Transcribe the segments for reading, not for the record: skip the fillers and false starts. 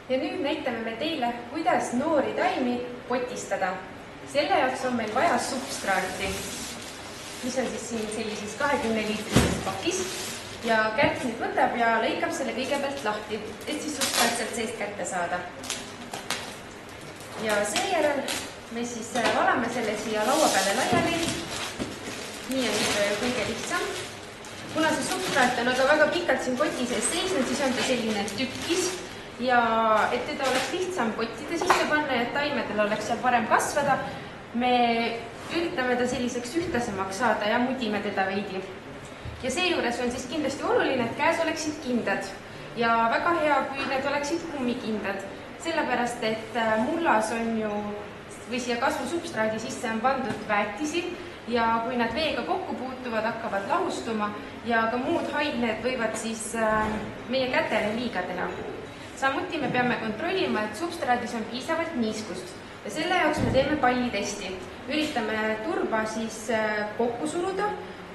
Ja nüüd näitame me teile, kuidas noori taimi potistada. Selle jaoks on meil vaja substraati, mis on siis siin sellises 20-liitrises pakis. Ja Kärt nüüd võtab ja lõikab selle kõigepealt lahti, et siis substraat sealt seest kätte saada. Ja seejärel me siis valame selle siia laua peale laiali. Nii on kõige lihtsam. Kuna see substraat on aga väga pikalt siin poti sees seisnud, siis on ta selline tükkis. Ja et teda oleks lihtsam pottide sisse panna ja et taimedel oleks seal parem kasvada, me üritame ta selliseks ühtlasemaks saada ja mudime teda veidi. Ja seejuures on siis kindlasti oluline, et käes oleksid kindad ja väga hea, kui need oleksid kummikindad, sellepärast et mullas on ju, või siia kasvusubstraadi sisse on pandud väetisi ja kui nad veega kokku puutuvad, hakkavad lahustuma ja ka muud hained võivad siis meie kätele liiga teha. Samuti me peame kontrollima, et substraadis on piisavalt niiskust ja selle jaoks me teeme pallitesti. Üritame turba siis kokku suruda,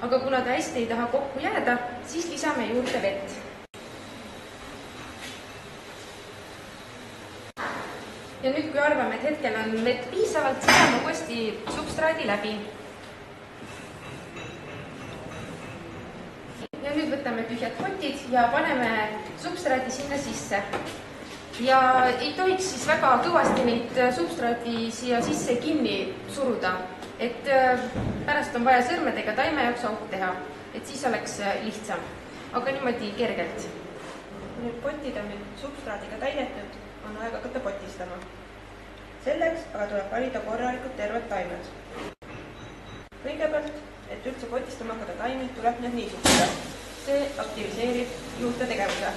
aga kuna ta hästi ei taha kokku jääda, siis lisame juurde vett. Ja nüüd, kui arvame, et hetkel on vett piisavalt, saame uuesti substraadi läbi. Ja nüüd võtame tühjad potid ja paneme substraadi sinna sisse. Ja ei tohiks siis väga kõvasti neid substraadi siia sisse kinni suruda, et pärast on vaja sõrmedega taime jaoks auk teha, et siis oleks lihtsam, aga niimoodi kergelt. Kui nüüd potid on substraadiga täidetud, on aeg hakata potistama. Selleks aga tuleb valida korralikult terved taimed. Kõigepealt, et üldse potistama hakata taimi, tuleb need niisutada. See aktiviseerib juurte tegevuse.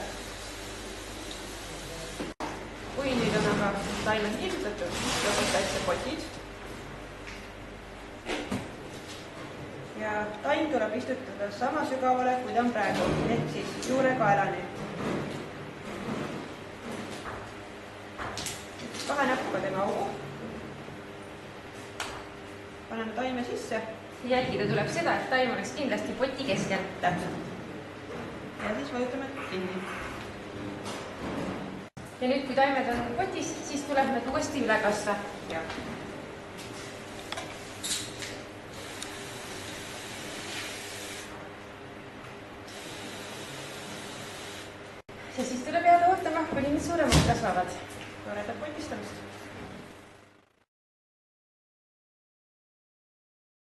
Kui nüüd on aga taimed niisutatud, lõpetatakse potid. Ja taim tuleb istutada sama sügavale, kui ta on praegu, ehk siis juure kaelani. Kahe näpuga teeme augu. Paneme taime sisse. Jälgida tuleb seda, et taim oleks kindlasti poti keskel. Täpselt. Ja siis vajutame kinni. Ja nüüd, kui taimed on potis, siis tuleb need uuesti üle kasta. Ja siis tuleb jääda ootama, kuni need suuremad kasvavad. toredab potistamist.